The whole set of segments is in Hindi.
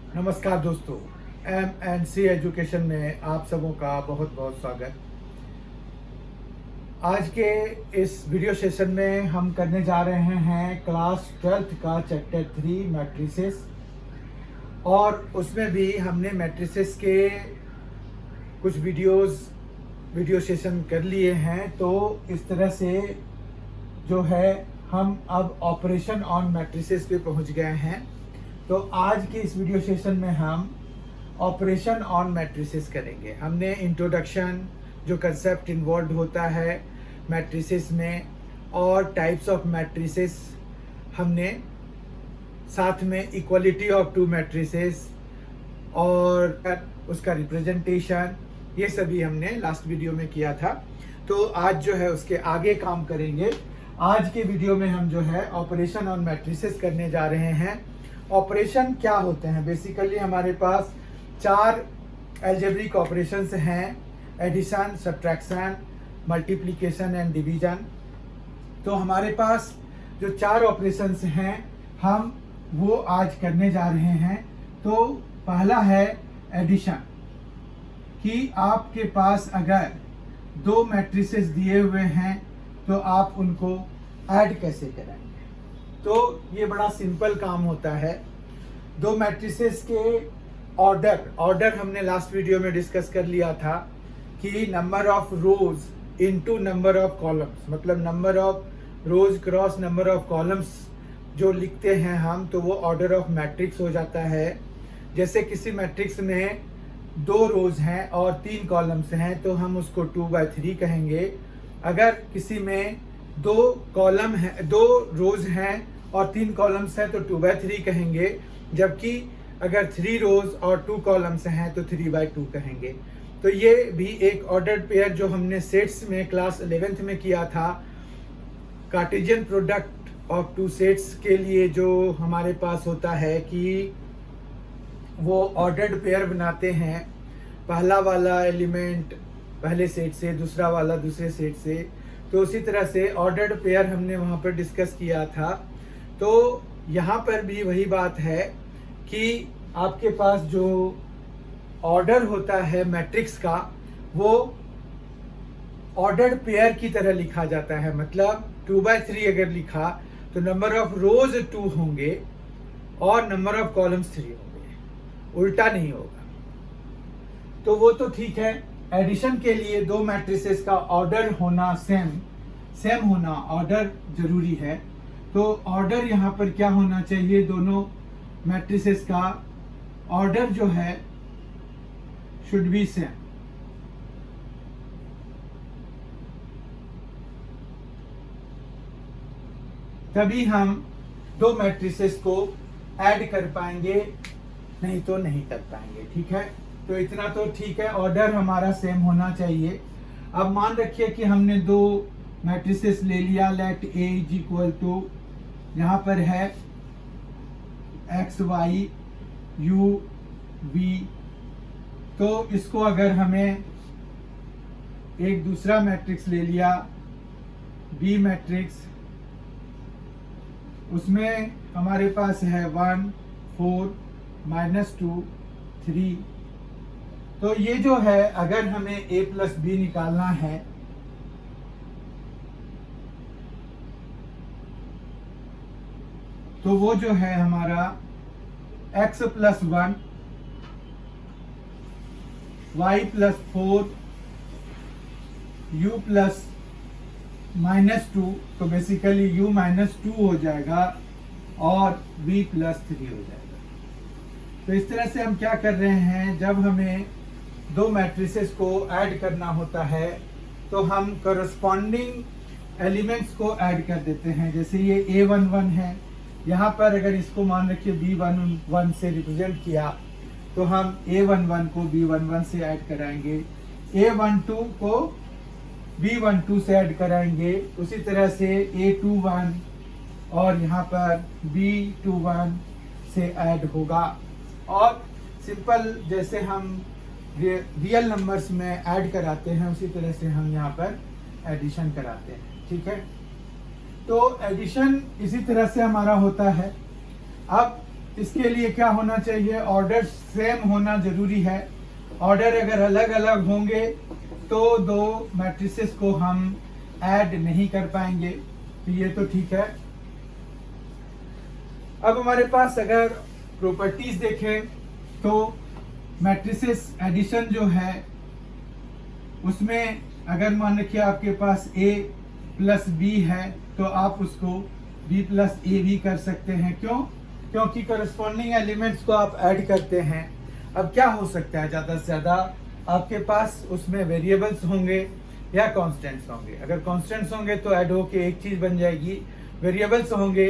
नमस्कार दोस्तों, MNC एजुकेशन में आप सबों का बहुत बहुत स्वागत। आज के इस वीडियो सेशन में हम करने जा रहे हैं क्लास 12th का चैप्टर 3 मैट्रिसेस, और उसमें भी हमने मैट्रिसेस के कुछ वीडियो सेशन कर लिए हैं। तो इस तरह से जो है हम अब ऑपरेशन ऑन मैट्रिसेस पे पहुंच गए हैं। तो आज के इस वीडियो सेशन में हम ऑपरेशन ऑन मैट्रिसेस करेंगे। हमने इंट्रोडक्शन, जो कंसेप्ट इन्वॉल्व होता है मैट्रिसेस में, और टाइप्स ऑफ मैट्रिसेस हमने, साथ में इक्वलिटी ऑफ टू मैट्रिसेस और उसका रिप्रेजेंटेशन, ये सभी हमने लास्ट वीडियो में किया था। तो आज जो है उसके आगे काम करेंगे। आज के वीडियो में हम जो है ऑपरेशन ऑन मैट्रिसेस करने जा रहे हैं। ऑपरेशन क्या होते हैं? बेसिकली हमारे पास 4 एल्जेब्रिक ऑपरेशंस हैं: addition, subtraction, multiplication and division. तो हमारे पास जो 4 ऑपरेशंस हैं हम वो आज करने जा रहे हैं। तो पहला है एडिशन, कि आपके पास अगर 2 मैट्रिसेस दिए हुए हैं तो आप उनको ऐड कैसे करेंगे। तो ये बड़ा सिंपल काम होता है। 2 मैट्रिसेस के ऑर्डर हमने लास्ट वीडियो में डिस्कस कर लिया था कि number of rows into number of columns, मतलब number of rows cross number of columns जो लिखते हैं हम, तो वो ऑर्डर ऑफ मैट्रिक्स हो जाता है। जैसे किसी मैट्रिक्स में 2 रोज हैं और 3 कॉलम्स हैं तो हम उसको 2/3 कहेंगे। अगर किसी में 2 कॉलम है, 2 रोज हैं और 3 कॉलम्स हैं तो 2/3 कहेंगे। जबकि अगर 3 रोज और 2 कॉलम्स हैं तो 3/2 कहेंगे। तो ये भी एक ऑर्डर्ड पेयर जो हमने सेट्स में क्लास 11th में किया था। कार्टेशियन प्रोडक्ट ऑफ 2 सेट्स के लिए जो हमारे पास होता है कि वो ऑर्डर्ड पेयर बनाते हैं, पहला वाला एलिमेंट पहले सेट से, दूसरा वाला दूसरे सेट से। तो उसी तरह से ऑर्डर्ड पेयर हमने वहाँ पर डिस्कस किया था। तो यहाँ पर भी वही बात है कि आपके पास जो ऑर्डर होता है मैट्रिक्स का, वो ऑर्डर्ड पेयर की तरह लिखा जाता है। मतलब 2/3 अगर लिखा तो नंबर ऑफ रोज 2 होंगे और नंबर ऑफ कॉलम्स 3 होंगे, उल्टा नहीं होगा। तो वो तो ठीक है। एडिशन के लिए 2 मैट्रिसेस का ऑर्डर होना सेम होना ऑर्डर जरूरी है। तो ऑर्डर यहाँ पर क्या होना चाहिए? दोनों मैट्रिसेस का ऑर्डर जो है शुड बी सेम। तभी हम 2 मैट्रिसेस को ऐड कर पाएंगे, नहीं तो नहीं कर पाएंगे। ठीक है, तो इतना तो ठीक है, ऑर्डर हमारा सेम होना चाहिए। अब मान रखिए कि हमने 2 मैट्रिसेस ले लिया। Let A is equal to, यहाँ पर है XY U V। तो इसको अगर हमें एक दूसरा मैट्रिक्स ले लिया B मैट्रिक्स, उसमें हमारे पास है 1 4 -2 3। तो ये जो है, अगर हमें A + B निकालना है तो वो जो है हमारा X + 1 Y + 4 U + -2, तो बेसिकली U - 2 हो जाएगा और B + 3 हो जाएगा। तो इस तरह से हम क्या कर रहे हैं, जब हमें 2 मैट्रिसेस को ऐड करना होता है तो हम करस्पॉन्डिंग एलिमेंट्स को ऐड कर देते हैं। जैसे ये A11 है, यहाँ पर अगर इसको मान रखिए B11 से रिप्रेजेंट किया तो हम A11 को B11 से ऐड कराएंगे, A12 को B12 से ऐड कराएंगे, उसी तरह से A21 और यहाँ पर B21 से ऐड होगा। और सिंपल जैसे हम रियल नंबर्स में ऐड कराते हैं उसी तरह से हम यहाँ पर एडिशन कराते हैं। ठीक है, तो एडिशन इसी तरह से हमारा होता है। अब इसके लिए क्या होना चाहिए, ऑर्डर सेम होना जरूरी है। ऑर्डर अगर अलग अलग होंगे तो दो मैट्रिसेस को हम ऐड नहीं कर पाएंगे, तो ये तो ठीक है। अब हमारे पास अगर प्रॉपर्टीज देखें तो मैट्रिसेस एडिशन जो है उसमें अगर मान रखिए आपके पास A प्लस B है तो आप उसको B प्लस A भी कर सकते हैं। क्यों? क्योंकि करस्पॉन्डिंग एलिमेंट्स को आप ऐड करते हैं। अब क्या हो सकता है, ज़्यादा से ज़्यादा आपके पास उसमें वेरिएबल्स होंगे या कांस्टेंट्स होंगे। अगर कांस्टेंट्स होंगे तो ऐड होके एक चीज़ बन जाएगी, वेरिएबल्स होंगे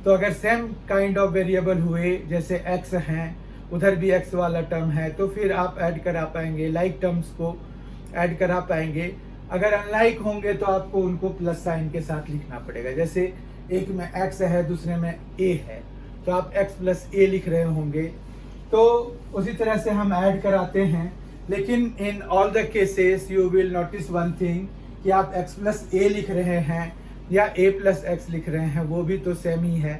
तो अगर सेम काइंड ऑफ वेरिएबल हुए, जैसे x हैं, उधर भी x वाला टर्म है, तो फिर आप ऐड करा पाएंगे, लाइक टर्म्स को ऐड करा पाएंगे। अगर अनलाइक होंगे तो आपको उनको प्लस साइन के साथ लिखना पड़ेगा। जैसे एक में x है, दूसरे में a है, तो आप x प्लस a लिख रहे होंगे, तो उसी तरह से हम ऐड कराते हैं। लेकिन in all the cases you will notice one thing कि आप x प्लस a लिख रहे हैं या a प्लस x लिख रहे हैं, वो भी तो सेम ही है।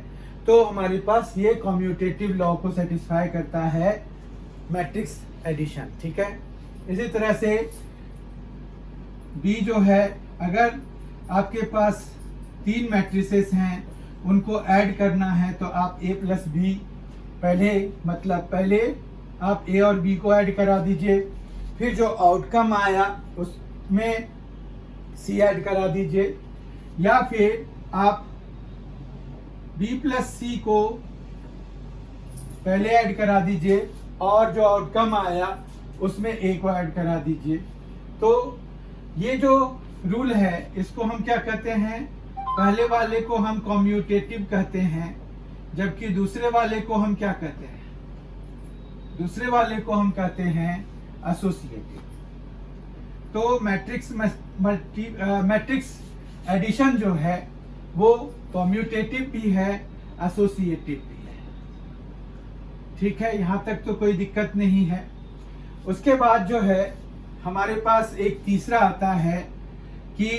तो हमारे पास ये कम्यूटेटिव लॉ को सेटिस्फाई करता है मैट्रिक्स एडिशन, ठीक है। इसी तरह से B जो है, अगर आपके पास 3 मैट्रिसेस हैं, उनको ऐड करना है तो आप A प्लस B पहले आप A और B को ऐड करा दीजिए, फिर जो आउटकम आया उसमें C ऐड करा दीजिए, या फिर आप B प्लस C को पहले ऐड करा दीजिए और जो आउटकम आया उसमें A को ऐड करा दीजिए। तो ये जो रूल है इसको हम क्या कहते हैं, पहले वाले को हम कम्यूटेटिव कहते हैं, जबकि दूसरे वाले को हम क्या कहते हैं, दूसरे वाले को हम कहते हैं एसोसिएटिव। तो मैट्रिक्स एडिशन जो है वो कम्यूटेटिव भी है, एसोसिएटिव भी है, ठीक है। यहां तक तो कोई दिक्कत नहीं है। उसके बाद जो है हमारे पास एक तीसरा आता है कि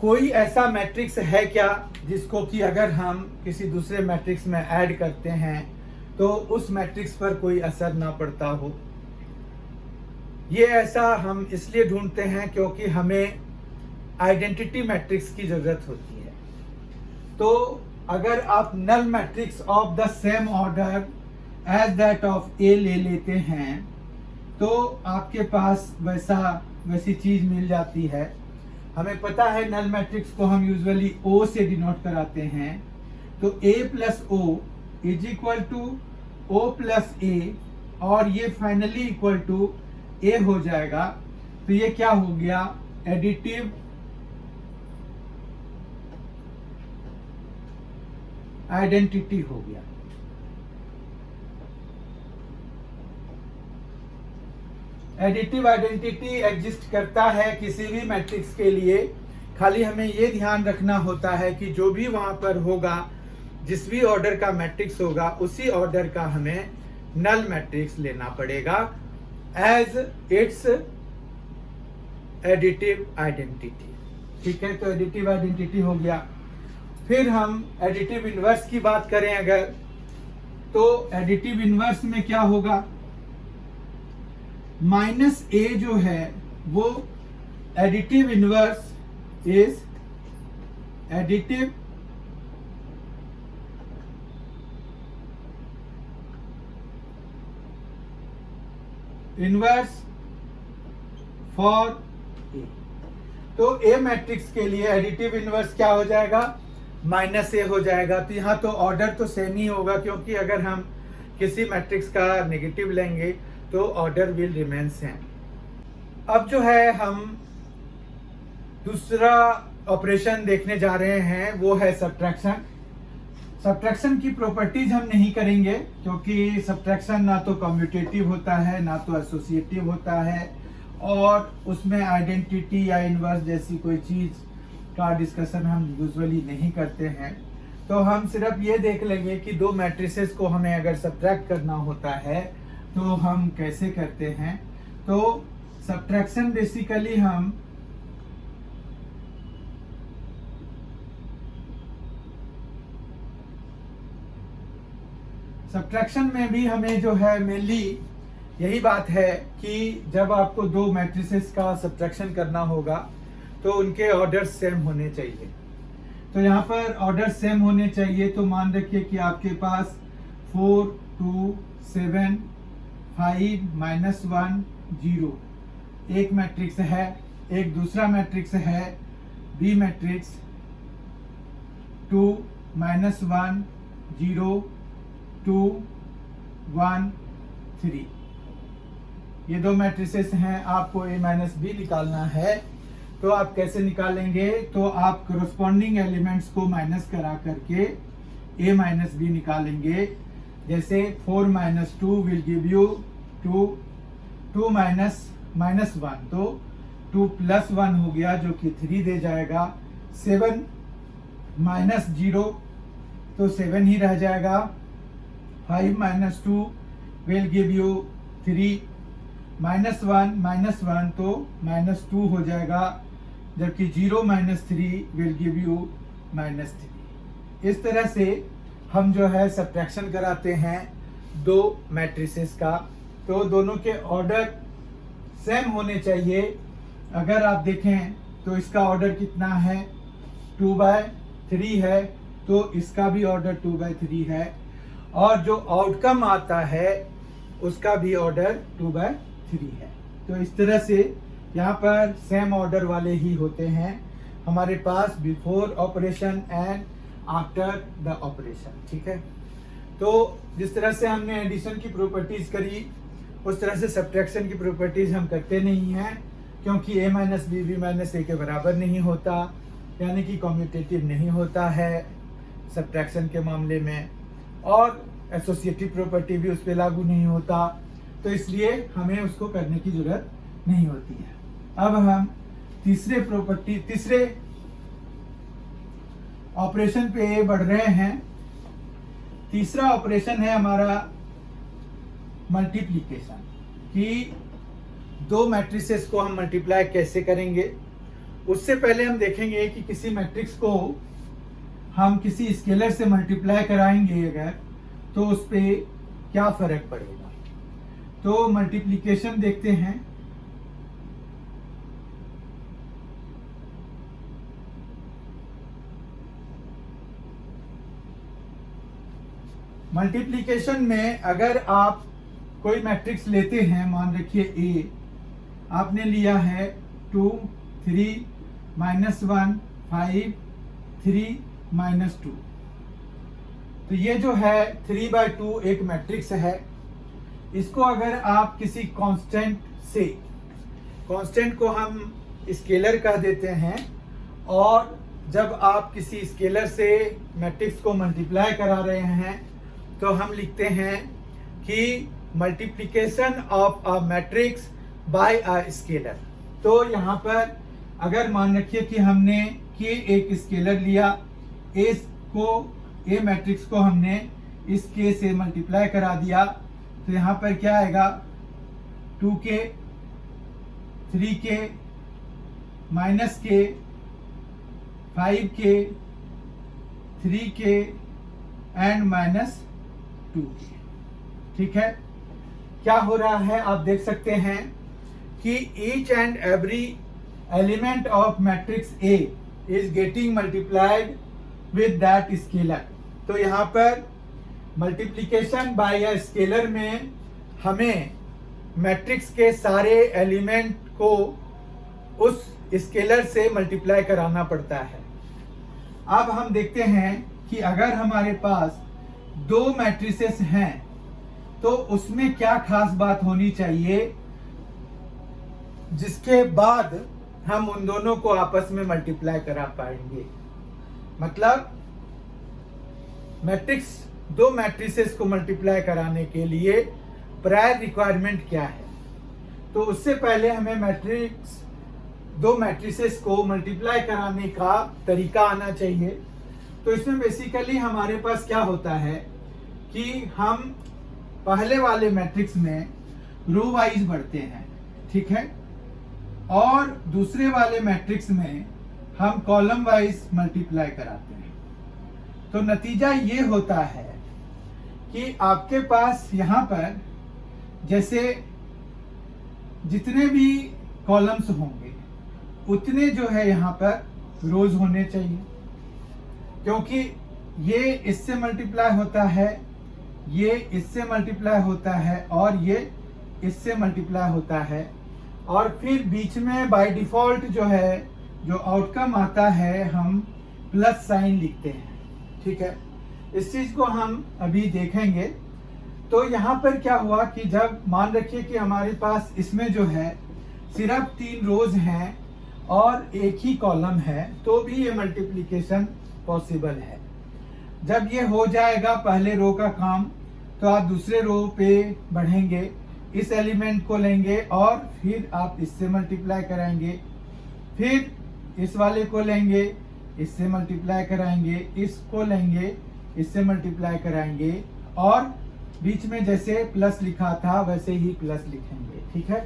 कोई ऐसा मैट्रिक्स है क्या जिसको कि अगर हम किसी दूसरे मैट्रिक्स में ऐड करते हैं तो उस मैट्रिक्स पर कोई असर ना पड़ता हो। ये ऐसा हम इसलिए ढूंढते हैं क्योंकि हमें आइडेंटिटी मैट्रिक्स की जरूरत होती है। तो अगर आप null matrix of the same order as that of A ले लेते हैं तो आपके पास वैसी चीज मिल जाती है। हमें पता है नल मैट्रिक्स को हम यूजुअली O से डिनोट कराते हैं, तो A plus O is equal to O plus A, और ये फाइनली इक्वल टू A हो जाएगा। तो ये क्या हो गया, एडिटिव आइडेंटिटी हो गया। एडिटिव आइडेंटिटी एग्जिस्ट करता है किसी भी मैट्रिक्स के लिए, खाली हमें ये ध्यान रखना होता है कि जो भी वहां पर होगा, जिस भी ऑर्डर का मैट्रिक्स होगा, उसी ऑर्डर का हमें नल मैट्रिक्स लेना पड़ेगा एज इट्स एडिटिव आइडेंटिटी, ठीक है। तो एडिटिव आइडेंटिटी हो गया। फिर हम एडिटिव इनवर्स की बात करें अगर, तो एडिटिव इनवर्स में क्या होगा, माइनस A जो है वो additive inverse is additive inverse for A। तो A मैट्रिक्स के लिए एडिटिव इनवर्स क्या हो जाएगा, -A हो जाएगा। तो यहाँ तो ऑर्डर तो सेम ही होगा, क्योंकि अगर हम किसी मैट्रिक्स का नेगेटिव लेंगे तो ऑर्डर विल रिमेन सेम। अब जो है हम दूसरा ऑपरेशन देखने जा रहे हैं, वो है सब्ट्रैक्शन। सब्ट्रैक्शन की प्रॉपर्टीज हम नहीं करेंगे, क्योंकि सब्ट्रैक्शन ना तो कम्यूटेटिव होता है ना तो एसोसिएटिव होता है, और उसमें आइडेंटिटी या इनवर्स जैसी कोई चीज का डिस्कशन हम यूजुअली नहीं करते हैं। तो हम सिर्फ ये देख लेंगे कि दो मैट्रिसेस को हमें अगर सब्ट्रैक्ट करना होता है तो हम कैसे करते हैं। तो सब्ट्रैक्शन बेसिकली हम सब्ट्रैक्शन में भी हमें जो है मेनली यही बात है कि जब आपको दो मैट्रिसेस का सब्ट्रैक्शन करना होगा तो उनके ऑर्डर सेम होने चाहिए। तो यहाँ पर ऑर्डर सेम होने चाहिए, तो मान रखिए कि आपके पास 4 2 7 5 -1 0 एक मैट्रिक्स है, एक दूसरा मैट्रिक्स है बी मैट्रिक्स 2 -1 0 2 1 3। ये दो मैट्रिसेस हैं, आपको a माइनस बी निकालना है। तो आप कैसे निकालेंगे? तो आप करस्पॉन्डिंग एलिमेंट्स को माइनस करा करके a माइनस बी निकालेंगे। जैसे 4 - 2 विल गिव यू 2 2 -1 तो 2 + 1 हो गया जो कि 3 दे जाएगा। 7 - 0 तो 7 ही रह जाएगा। 5 - 2 विल गिव यू 3 -1 तो -2 हो जाएगा, जबकि 0 - 3 विल गिव यू -3। इस तरह से हम जो है सब्ट्रैक्शन कराते हैं दो मैट्रिसेस का। तो दोनों के ऑर्डर सेम होने चाहिए। अगर आप देखें तो इसका ऑर्डर कितना है 2/3 है, तो इसका भी ऑर्डर 2/3 है, और जो आउटकम आता है उसका भी ऑर्डर 2/3 है। तो इस तरह से यहाँ पर सेम ऑर्डर वाले ही होते हैं हमारे पास before operation and after the operation. ठीक है, तो जिस तरह से हमने एडिशन की प्रॉपर्टीज करी उस तरह से सब्ट्रैक्शन की प्रॉपर्टीज हम करते नहीं हैं, क्योंकि a - b b - a के बराबर नहीं होता, यानी कि कम्यूटेटिव नहीं होता है सब्ट्रैक्शन के मामले में, और एसोसिएटिव प्रॉपर्टी भी उस पर लागू नहीं होता। तो इसलिए हमें उसको करने की जरूरत नहीं होती है। अब हम तीसरे ऑपरेशन पे बढ़ रहे हैं। तीसरा ऑपरेशन है हमारा मल्टीप्लिकेशन, कि दो मैट्रिसेस को हम मल्टीप्लाई कैसे करेंगे। उससे पहले हम देखेंगे कि किसी मैट्रिक्स को हम किसी स्केलर से मल्टीप्लाई कराएंगे अगर, तो उस पे क्या फर्क पड़ेगा। तो मल्टीप्लिकेशन देखते हैं। मल्टीप्लिकेशन में अगर आप कोई मैट्रिक्स लेते हैं, मान रखिए A, आपने लिया है 2 3 -1 5 3 -2, तो ये जो है 3/2 एक मैट्रिक्स है। इसको अगर आप किसी कांस्टेंट से, कांस्टेंट को हम स्केलर कह देते हैं, और जब आप किसी स्केलर से मैट्रिक्स को मल्टीप्लाई करा रहे हैं तो हम लिखते हैं कि multiplication of a matrix bye a scalar. तो यहाँ पर अगर मान रखिए कि हमने के एक स्केलर लिया, ए मैट्रिक्स को हमने इस के से मल्टीप्लाई करा दिया, तो यहाँ पर क्या आएगा 2k 3k -k 5k 3k and -2k। ठीक है, क्या हो रहा है आप देख सकते हैं कि each and every element of matrix A is getting multiplied with that scalar. तो यहाँ पर मल्टीप्लिकेशन बाय अ स्केलर में हमें मैट्रिक्स के सारे एलिमेंट को उस स्केलर से मल्टीप्लाई कराना पड़ता है। अब हम देखते हैं कि अगर हमारे पास दो मैट्रिसेस हैं तो उसमें क्या खास बात होनी चाहिए जिसके बाद हम उन दोनों को आपस में मल्टीप्लाई करा पाएंगे। मतलब मैट्रिक्स, दो मैट्रिसेस को मल्टीप्लाई कराने के लिए प्रायर रिक्वायरमेंट क्या है। तो उससे पहले हमें दो मैट्रिसेस को मल्टीप्लाई कराने का तरीका आना चाहिए। तो इसमें बेसिकली हमारे पास क्या होता है कि हम पहले वाले मैट्रिक्स में रो वाइज बढ़ते हैं, ठीक है, और दूसरे वाले मैट्रिक्स में हम कॉलम वाइज मल्टीप्लाई कराते हैं। तो नतीजा ये होता है कि आपके पास यहाँ पर जैसे जितने भी कॉलम्स होंगे उतने जो है यहाँ पर रोज होने चाहिए, क्योंकि ये इससे मल्टीप्लाई होता है, ये इससे मल्टीप्लाई होता है और ये इससे मल्टीप्लाई होता है, और फिर बीच में बाय डिफॉल्ट जो है जो आउटकम आता है हम प्लस साइन लिखते हैं। ठीक है, इस चीज को हम अभी देखेंगे। तो यहाँ पर क्या हुआ कि जब मान रखिए कि हमारे पास इसमें जो है सिर्फ 3 रोज हैं और एक ही कॉलम है, तो भी ये मल्टीप्लिकेशन पॉसिबल है। जब ये हो जाएगा पहले रो का काम, तो आप दूसरे रो पे बढ़ेंगे, इस एलिमेंट को लेंगे और फिर आप इससे मल्टीप्लाई कराएंगे, फिर इस वाले को लेंगे, इससे मल्टीप्लाई कराएंगे, इसको लेंगे, इससे मल्टीप्लाई कराएंगे, और बीच में जैसे प्लस लिखा था वैसे ही प्लस लिखेंगे। ठीक है,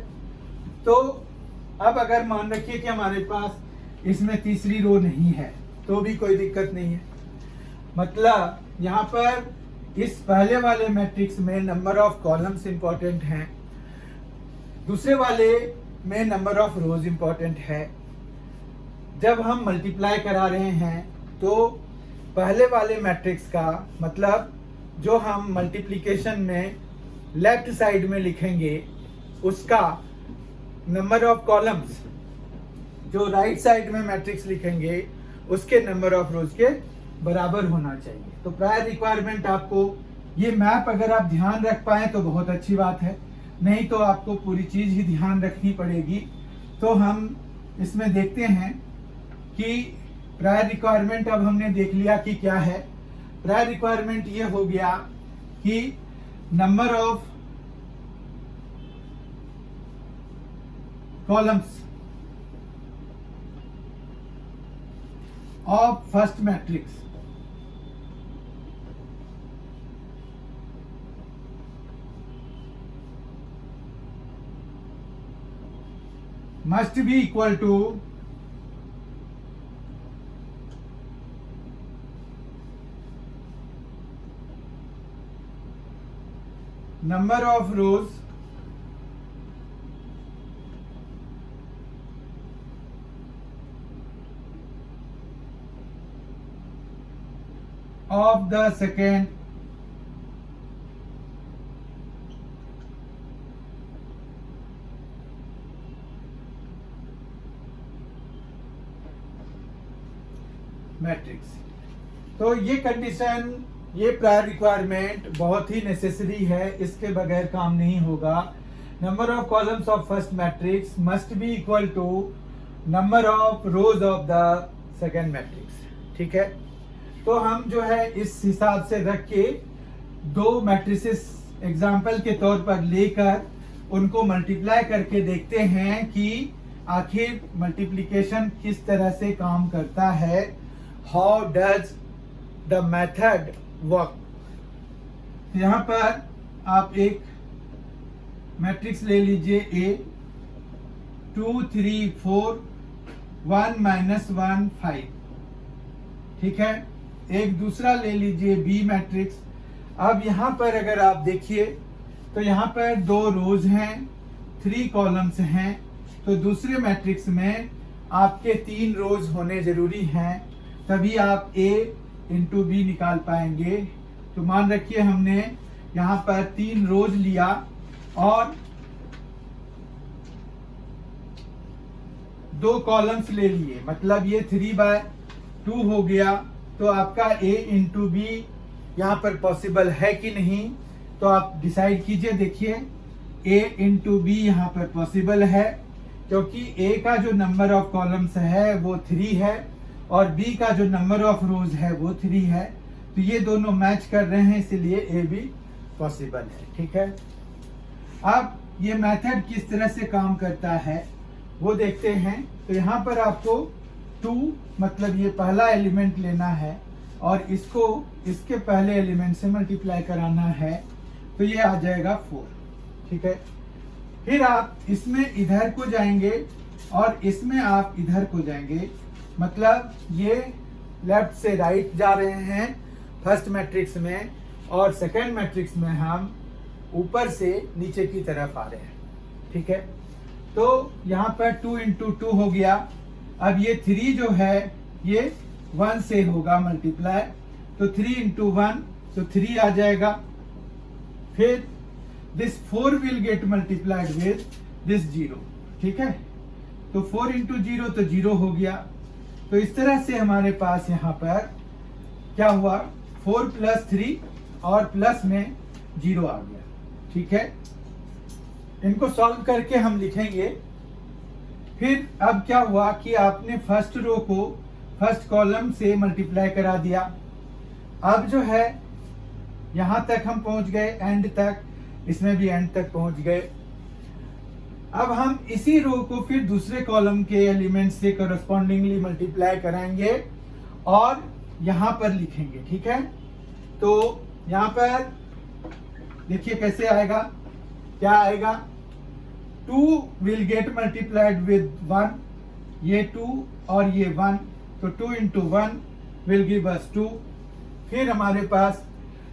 तो अब अगर मान रखिए कि हमारे पास इसमें तीसरी रो नहीं है तो भी कोई दिक्कत नहीं है। मतलब यहाँ पर इस पहले वाले मैट्रिक्स में नंबर ऑफ कॉलम्स इंपॉर्टेंट हैं, दूसरे वाले में नंबर ऑफ रोज इंपॉर्टेंट है। जब हम मल्टीप्लाई करा रहे हैं तो पहले वाले मैट्रिक्स का मतलब जो हम मल्टीप्लिकेशन में लेफ्ट साइड में लिखेंगे उसका नंबर ऑफ कॉलम्स जो राइट साइड में मैट्रिक्स लिखेंगे उसके नंबर ऑफ रोज के बराबर होना चाहिए। तो प्रायर रिक्वायरमेंट आपको ये मैप अगर आप ध्यान रख पाए तो बहुत अच्छी बात है, नहीं तो आपको पूरी चीज ही ध्यान रखनी पड़ेगी। तो हम इसमें देखते हैं कि प्रायर रिक्वायरमेंट अब हमने देख लिया कि क्या है। प्रायर रिक्वायरमेंट ये हो गया कि number of columns of first matrix must be equal to number of rows of the second matrix. तो ये कंडीशन, ये प्रायर रिक्वायरमेंट बहुत ही नेसेसरी है, इसके बगैर काम नहीं होगा। Number of columns of first matrix must be equal to number of rows of the second matrix. ठीक है, तो हम जो है इस हिसाब से रख के दो मैट्रिसेस एग्जाम्पल के तौर पर लेकर उनको मल्टीप्लाई करके देखते हैं कि आखिर मल्टीप्लिकेशन किस तरह से काम करता है। How does the method work. यहाँ पर आप एक मैट्रिक्स ले लीजिए A 2 3 4 1 -1 5। ठीक है, एक दूसरा ले लीजिए B मैट्रिक्स। अब यहाँ पर अगर आप देखिए तो यहाँ पर 2 रोज हैं, 3 कॉलम्स हैं, तो दूसरे मैट्रिक्स में आपके 3 रोज होने जरूरी हैं, तभी आप A इंटू B निकाल पाएंगे। तो मान रखिए हमने यहाँ पर 3 रोज लिया और 2 कॉलम्स ले लिए, मतलब ये 3/2 हो गया। तो आपका A इंटू B यहाँ पर पॉसिबल है कि नहीं, तो आप डिसाइड कीजिए। देखिए A इंटू B यहाँ पर पॉसिबल है, क्योंकि A का जो नंबर ऑफ कॉलम्स है वो 3 है और B का जो नंबर ऑफ रोज है वो 3 है। तो ये दोनों मैच कर रहे हैं, इसलिए A भी पॉसिबल है। ठीक है, अब ये मेथड किस तरह से काम करता है वो देखते हैं। तो यहाँ पर आपको 2 मतलब ये पहला एलिमेंट लेना है और इसको इसके पहले एलिमेंट से मल्टीप्लाई कराना है, तो ये आ जाएगा 4। ठीक है, फिर आप इसमें इधर को जाएंगे और इसमें आप इधर को जाएंगे, मतलब ये लेफ्ट से राइट जा रहे हैं फर्स्ट मैट्रिक्स में, और सेकेंड मैट्रिक्स में हम ऊपर से नीचे की तरफ आ रहे हैं। ठीक है, तो यहाँ पर 2 इंटू 2 हो गया। अब ये 3 जो है ये 1 से होगा मल्टीप्लाई, तो 3 इंटू 1 तो 3 आ जाएगा। फिर this 4 will get multiplied with this 0। ठीक है, तो 4 इंटू 0 तो 0 हो गया। तो इस तरह से हमारे पास यहाँ पर क्या हुआ, 4 प्लस 3 और प्लस में 0 आ गया। ठीक है, इनको सॉल्व करके हम लिखेंगे। फिर अब क्या हुआ कि आपने फर्स्ट रो को फर्स्ट कॉलम से मल्टीप्लाई करा दिया। अब जो है यहां तक हम पहुंच गए, एंड तक, इसमें भी एंड तक पहुंच गए। अब हम इसी रो को फिर दूसरे कॉलम के एलिमेंट से करस्पॉन्डिंगली मल्टीप्लाई कराएंगे और यहां पर लिखेंगे। ठीक है, तो यहां पर देखिए कैसे आएगा, क्या आएगा, 2 विल गेट मल्टीप्लाइड विद 1, ये 2 और ये 1, तो 2 इंटू 1 विल गिव अस 2। फिर हमारे पास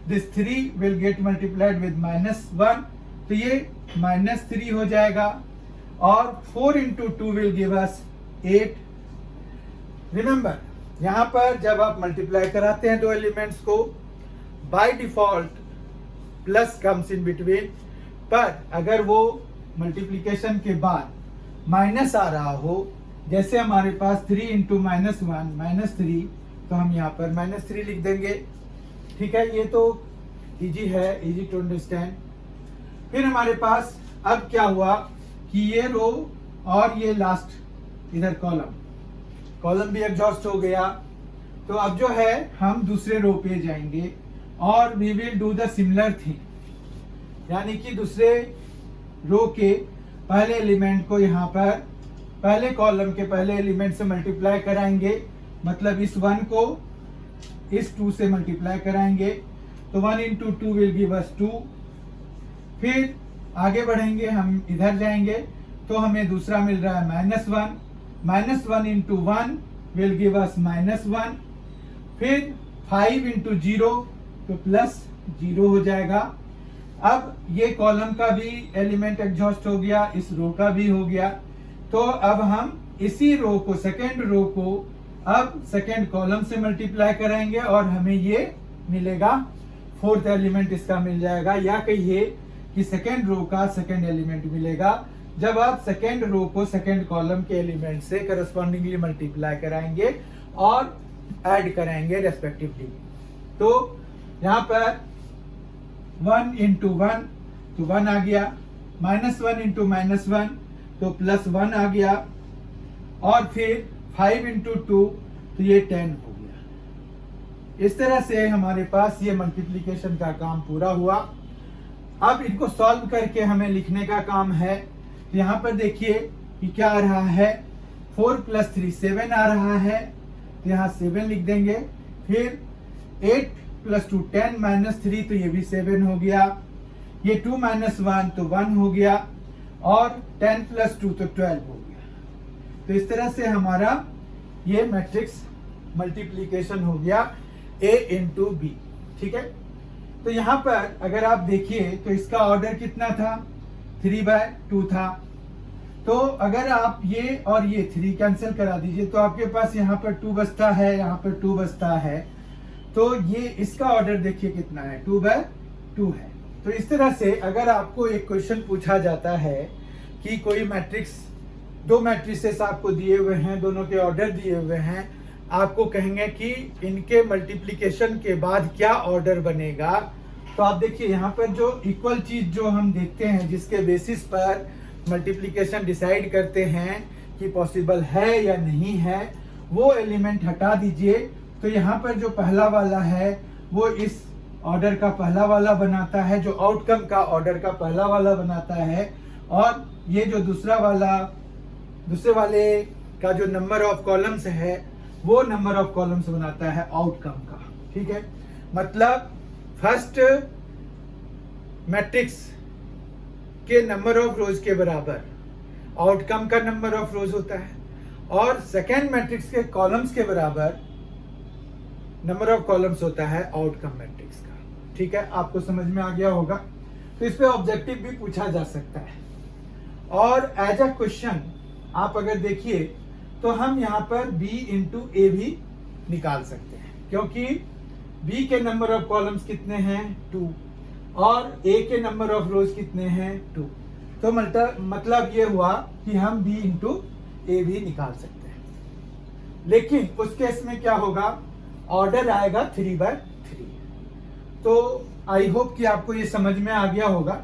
this 3 will get multiplied with -1, तो ये -3 हो जाएगा। और 4 into 2 will give us 8। Remember, यहाँ पर जब आप मल्टीप्लाई कराते हैं दो एलिमेंट्स को, by default plus comes in between, पर अगर वो मल्टीप्लिकेशन के बाद माइनस आ रहा हो, जैसे हमारे पास 3 इंटू -1 -3, तो हम यहाँ पर -3 लिख देंगे। ठीक है, ये तो इजी है, इजी टू अंडरस्टैंड। फिर हमारे पास अब क्या हुआ कि ये रो और ये लास्ट इधर कॉलम भी एग्जॉस्ट हो गया। तो अब जो है हम दूसरे रो पे जाएंगे और we will do the similar thing, यानी कि दूसरे रो के पहले एलिमेंट को यहाँ पर पहले कॉलम के पहले एलिमेंट से मल्टीप्लाई कराएंगे, मतलब इस 1 को इस 2 से मल्टीप्लाई कराएंगे, तो 1 इंटू 2 विल गिव अस 2। फिर आगे बढ़ेंगे, हम इधर जाएंगे तो हमें दूसरा मिल रहा है -1, -1 इंटू 1 विल गिव अस -1। फिर 5 इंटू 0 तो +0 हो जाएगा। अब ये कॉलम का भी एलिमेंट एग्जॉस्ट हो गया, इस रो का भी हो गया। तो अब हम इसी रो को, सेकेंड रो को अब सेकेंड कॉलम से मल्टीप्लाई कराएंगे और हमें ये मिलेगा, फोर्थ एलिमेंट इसका मिल जाएगा, या कहिए कि सेकेंड रो का सेकेंड एलिमेंट मिलेगा जब आप सेकेंड रो को सेकेंड कॉलम के एलिमेंट से करस्पॉन्डिंगली मल्टीप्लाई कराएंगे और ऐड कराएंगे रेस्पेक्टिवली। तो यहाँ पर 1 इंटू 1 तो 1 आ गया, -1 इंटू -1 तो +1 आ गया, और फिर 5 इंटू 2 तो ये 10 हो गया। इस तरह से हमारे पास ये मल्टीप्लिकेशन का काम पूरा हुआ। अब इनको सॉल्व करके हमें लिखने का काम है। तो यहाँ पर देखिए कि क्या आ रहा है, 4 + 3 7 आ रहा है, तो यहाँ 7 लिख देंगे। फिर 8 + 2 10 -3 तो ये भी 7 हो गया। ये 2 - 1 तो 1 हो गया, और 10 + 2 तो 12 हो गया। तो इस तरह से हमारा ये मैट्रिक्स मल्टीप्लिकेशन हो गया A इंटू B। ठीक है, तो यहाँ पर अगर आप देखिए तो इसका ऑर्डर कितना था, 3/2 था। तो अगर आप ये और ये 3 कैंसिल करा दीजिए तो आपके पास यहाँ पर 2 बचता है, यहाँ पर 2 बचता है। तो ये इसका ऑर्डर देखिए कितना है, 2/2 है। तो इस तरह से अगर आपको एक क्वेश्चन पूछा जाता है कि कोई मैट्रिक्स, दो मैट्रिसेस आपको दिए हुए हैं, दोनों के ऑर्डर दिए हुए हैं, आपको कहेंगे कि इनके मल्टीप्लिकेशन के बाद क्या ऑर्डर बनेगा, तो आप देखिए यहाँ पर जो इक्वल चीज जो हम देखते हैं, जिसके बेसिस पर मल्टीप्लिकेशन डिसाइड करते हैं कि पॉसिबल है या नहीं है, वो एलिमेंट हटा दीजिए। तो यहाँ पर जो पहला वाला है वो इस ऑर्डर का पहला वाला बनाता है, जो आउटकम का ऑर्डर का पहला वाला बनाता है, और ये जो दूसरे वाले का जो नंबर ऑफ कॉलम्स है वो नंबर ऑफ कॉलम्स बनाता है आउटकम का। ठीक है, मतलब फर्स्ट मैट्रिक्स के नंबर ऑफ रोज के बराबर आउटकम का नंबर ऑफ रोज होता है, और सेकेंड मैट्रिक्स के कॉलम्स के बराबर नंबर ऑफ कॉलम्स होता है आउटकम मैट्रिक्स का। ठीक है, आपको समझ में आ गया होगा। तो इस पे ऑब्जेक्टिव भी पूछा जा सकता है। और एज अ क्वेश्चन आप अगर देखिए तो हम यहाँ पर b इंटू ए भी निकाल सकते हैं, क्योंकि b के नंबर ऑफ कॉलम्स कितने हैं 2 और a के नंबर ऑफ रोज कितने हैं 2। तो मतलब ये हुआ कि हम b इंटू ए भी निकाल सकते हैं। लेकिन उस केस में क्या होगा, ऑर्डर आएगा 3/3। तो आई होप कि आपको ये समझ में आ गया होगा।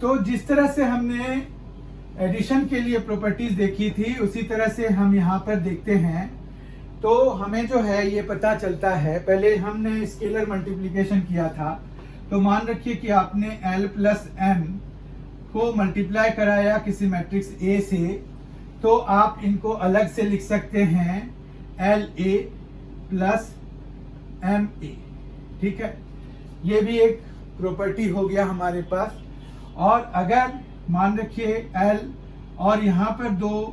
तो जिस तरह से हमने एडिशन के लिए प्रॉपर्टीज देखी थी, उसी तरह से हम यहाँ पर देखते हैं। तो हमें जो है ये पता चलता है, पहले हमने स्केलर मल्टीप्लिकेशन किया था। तो मान रखिए कि आपने L प्लस M को मल्टीप्लाई कराया किसी मैट्रिक्स A से, तो आप इनको अलग से लिख सकते हैं LA प्लस MA। ठीक है, ये भी एक प्रॉपर्टी हो गया हमारे पास। और अगर मान रखिए L और यहाँ पर 2,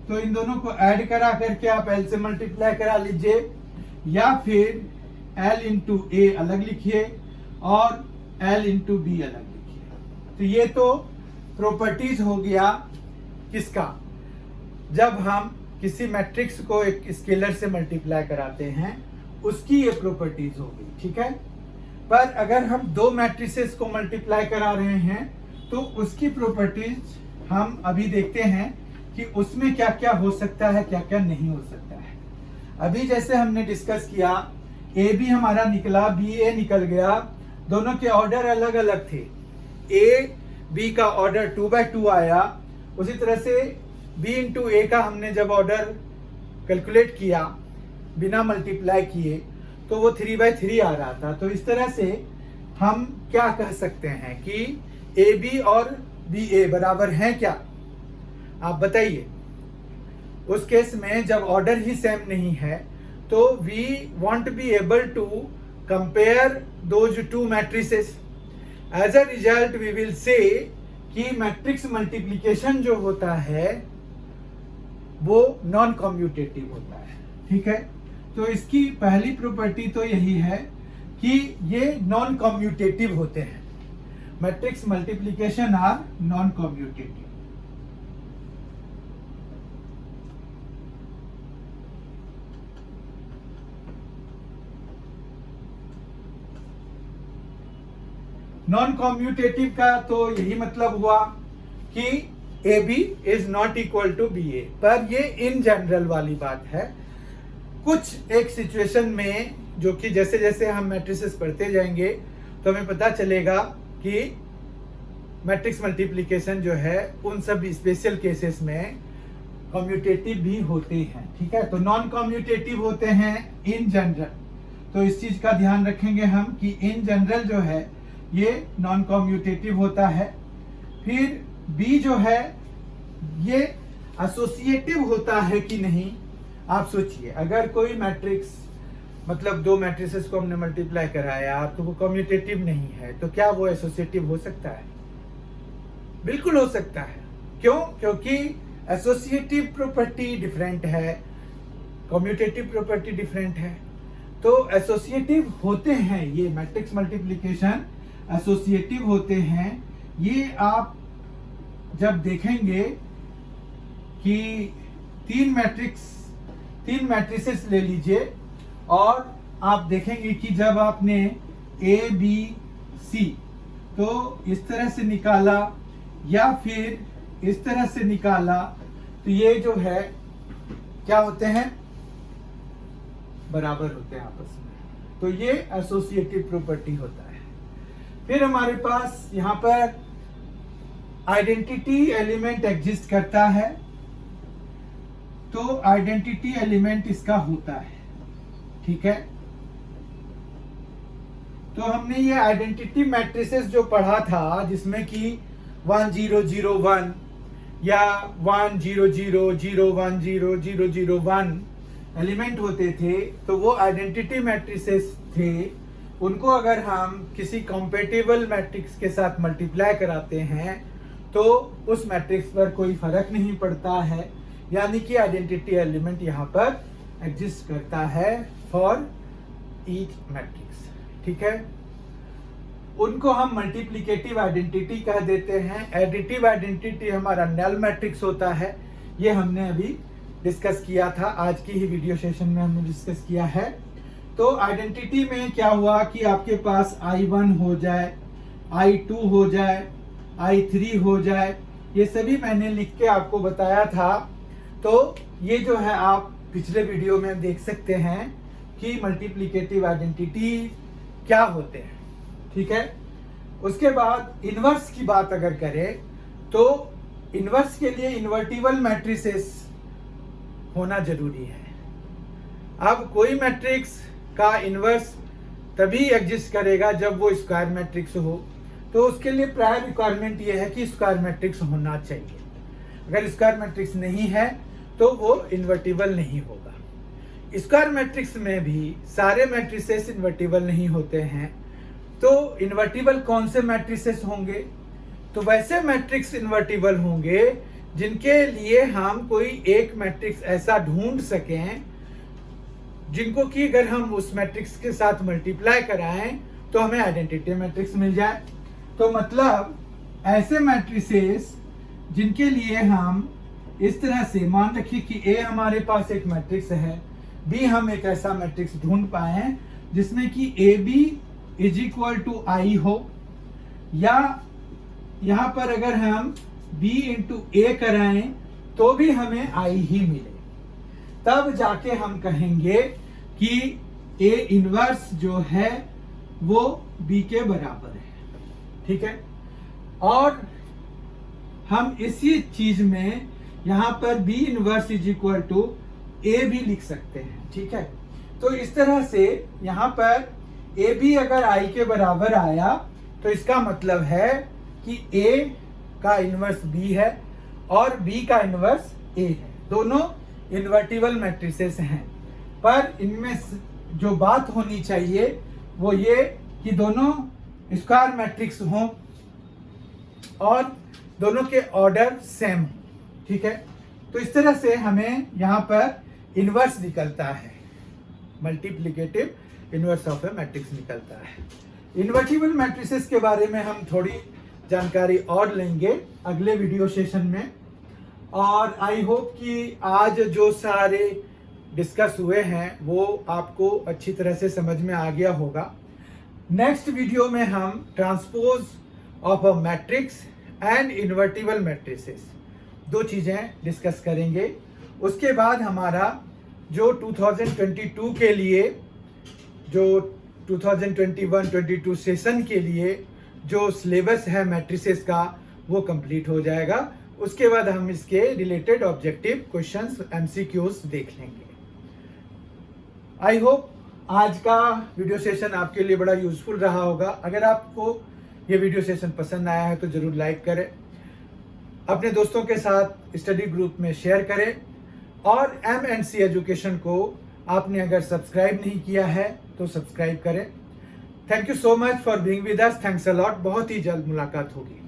तो इन दोनों को ऐड करा करके आप L से मल्टीप्लाई करा लीजिए, या फिर L इंटू A अलग लिखिए और L इंटू B अलग लिखिए। तो ये तो प्रॉपर्टीज हो गया किसका, जब हम किसी मैट्रिक्स को एक स्केलर से मल्टीप्लाई कराते हैं उसकी ये प्रॉपर्टीज हो गई। ठीक है, पर अगर हम दो मैट्रिसेस को मल्टीप्लाई करा रहे हैं तो उसकी प्रॉपर्टीज हम अभी देखते हैं कि उसमें क्या क्या हो सकता है, क्या क्या नहीं हो सकता है। अभी जैसे हमने डिस्कस किया, ए बी हमारा निकला, बी ए निकल गया, दोनों के ऑर्डर अलग अलग थे। ए बी का ऑर्डर 2/2 आया। उसी तरह से बी इंटू ए का हमने जब ऑर्डर कैलकुलेट किया बिना मल्टीप्लाई किए, तो वो 3/3 आ रहा था। तो इस तरह से हम क्या कह सकते हैं कि ए बी और बी ए बराबर हैं क्या, आप बताइए। उस केस में जब ऑर्डर ही सेम नहीं है तो we won't be able to compare those two matrices. As a result we will say कि मैट्रिक्स मल्टीप्लिकेशन जो होता है वो नॉन कम्यूटेटिव होता है। ठीक है, तो इसकी पहली प्रॉपर्टी तो यही है कि ये नॉन कम्यूटेटिव होते हैं। Matrix multiplication are non commutative. Non commutative का तो यही मतलब हुआ कि A B is not equal to B A. पर ये इन जनरल वाली बात है। कुछ एक सिचुएशन में, जो कि जैसे जैसे हम मैट्रिसेस पढ़ते जाएंगे तो हमें पता चलेगा कि मैट्रिक्स मल्टीप्लिकेशन जो है उन सब स्पेशल केसेस में कम्यूटेटिव भी होते हैं। ठीक है, तो नॉन कम्यूटेटिव होते हैं इन जनरल। तो इस चीज का ध्यान रखेंगे हम कि इन जनरल जो है ये नॉन कम्यूटेटिव होता है। फिर बी जो है ये एसोसिएटिव होता है कि नहीं। आप सोचिए, अगर कोई मैट्रिक्स, मतलब दो मैट्रिसेस को हमने मल्टीप्लाई कराया तो वो कम्यूटेटिव नहीं है, तो क्या वो एसोसिएटिव हो सकता है? बिल्कुल हो सकता है। क्यों? क्योंकि एसोसिएटिव प्रॉपर्टी डिफरेंट है, कम्यूटेटिव प्रॉपर्टी डिफरेंट है। तो एसोसिएटिव होते हैं, ये मैट्रिक्स मल्टीप्लिकेशन एसोसिएटिव होते हैं। ये आप जब देखेंगे कि तीन मैट्रिसेस ले लीजिए और आप देखेंगे कि जब आपने ए बी सी तो इस तरह से निकाला या फिर इस तरह से निकाला, तो ये जो है क्या होते हैं, बराबर होते हैं आपस में। तो ये एसोसिएटिव प्रॉपर्टी होता है। फिर हमारे पास यहाँ पर आइडेंटिटी एलिमेंट एग्जिस्ट करता है। तो आइडेंटिटी एलिमेंट इसका होता है। ठीक है, तो हमने ये आइडेंटिटी मैट्रिसेस जो पढ़ा था, जिसमें कि 1 0 0 1 या 1 0 0 0 1 0 0 0 1 एलिमेंट होते थे, तो वो आइडेंटिटी मैट्रिसेस थे। उनको अगर हम किसी कंपेटिबल मैट्रिक्स के साथ मल्टीप्लाई कराते हैं तो उस मैट्रिक्स पर कोई फर्क नहीं पड़ता है, यानी कि आइडेंटिटी एलिमेंट यहाँ पर एग्जिस्ट करता है फॉर ईच मैट्रिक्स। ठीक है, उनको हम मल्टीप्लिकेटिव आइडेंटिटी कह देते हैं। एडिटिव आइडेंटिटी हमारा नल मैट्रिक्स होता है, ये हमने अभी डिस्कस किया था, आज की ही वीडियो सेशन में हमने डिस्कस किया है। तो आइडेंटिटी में क्या हुआ कि आपके पास I1 हो जाए, I2 हो जाए, I3 हो जाए, ये सभी मैंने लिख के आपको बताया था। तो ये जो है आप पिछले वीडियो में देख सकते हैं कि मल्टीप्लिकेटिव आइडेंटिटी क्या होते हैं। ठीक है, उसके बाद इनवर्स की बात अगर करें तो इनवर्स के लिए इन्वर्टिबल मैट्रिसेस होना जरूरी है। अब कोई मैट्रिक्स का इनवर्स तभी एग्जिस्ट करेगा जब वो स्क्वायर मैट्रिक्स हो, तो उसके लिए प्रायर रिक्वायरमेंट ये है कि स्क्वायर मैट्रिक्स होना चाहिए। अगर स्क्वायर मैट्रिक्स नहीं है तो वो इन्वर्टिबल नहीं होगा। स्क्वायर मैट्रिक्स में भी सारे मैट्रिसेस इन्वर्टिबल नहीं होते हैं। तो इन्वर्टिबल कौन से मैट्रिसेस होंगे? तो वैसे मैट्रिक्स इन्वर्टिबल होंगे जिनके लिए हम कोई एक मैट्रिक्स ऐसा ढूंढ सकें जिनको कि अगर हम उस मैट्रिक्स के साथ मल्टीप्लाई कराएं तो हमें आइडेंटिटी मैट्रिक्स मिल जाए। तो मतलब ऐसे मैट्रिसेस जिनके लिए हम इस तरह से मान रखिए कि ए हमारे पास एक मैट्रिक्स है, बी हम एक ऐसा मैट्रिक्स ढूंढ पाए जिसमें कि A B is equal to I हो, या यहां पर अगर हम b इंटू ए कराएं तो भी हमें आई ही मिले, तब जाके हम कहेंगे कि ए इनवर्स जो है वो b के बराबर है। ठीक है, और हम इसी चीज में यहां पर b inverse is equal to A भी लिख सकते हैं। ठीक है, तो इस तरह से यहां पर ए बी अगर आई के बराबर आया तो इसका मतलब है कि ए का इनवर्स बी है और बी का इनवर्स ए है। दोनों इन्वर्टिबल मैट्रिसेस हैं, पर इनमें जो बात होनी चाहिए वो ये कि दोनों स्क्वायर मैट्रिक्स हों और दोनों के ऑर्डर सेम हो। ठीक है, तो इस तरह से हमें यहाँ पर इनवर्स निकलता है, multiplicative inverse of A matrix निकलता है। इन्वर्टिबल मैट्रिसेस के बारे में हम थोड़ी जानकारी और लेंगे अगले वीडियो सेशन में, और आई होप कि आज जो सारे डिस्कस हुए हैं वो आपको अच्छी तरह से समझ में आ गया होगा। नेक्स्ट वीडियो में हम transpose of a matrix and invertible matrices दो चीज़ें डिस्कस करेंगे। उसके बाद हमारा जो 2022 के लिए, जो 2021-22 सेशन के लिए जो सिलेबस है मैट्रिसेस का वो कंप्लीट हो जाएगा। उसके बाद हम इसके रिलेटेड ऑब्जेक्टिव क्वेश्चंस एमसीक्यूज देख लेंगे। आई होप आज का वीडियो सेशन आपके लिए बड़ा यूजफुल रहा होगा। अगर आपको ये वीडियो सेशन पसंद आया है तो जरूर लाइक करें, अपने दोस्तों के साथ स्टडी ग्रुप में शेयर करें, और MNC एजुकेशन को आपने अगर सब्सक्राइब नहीं किया है तो सब्सक्राइब करें। Thank you so much for being with us. Thanks a lot. बहुत ही जल्द मुलाकात होगी।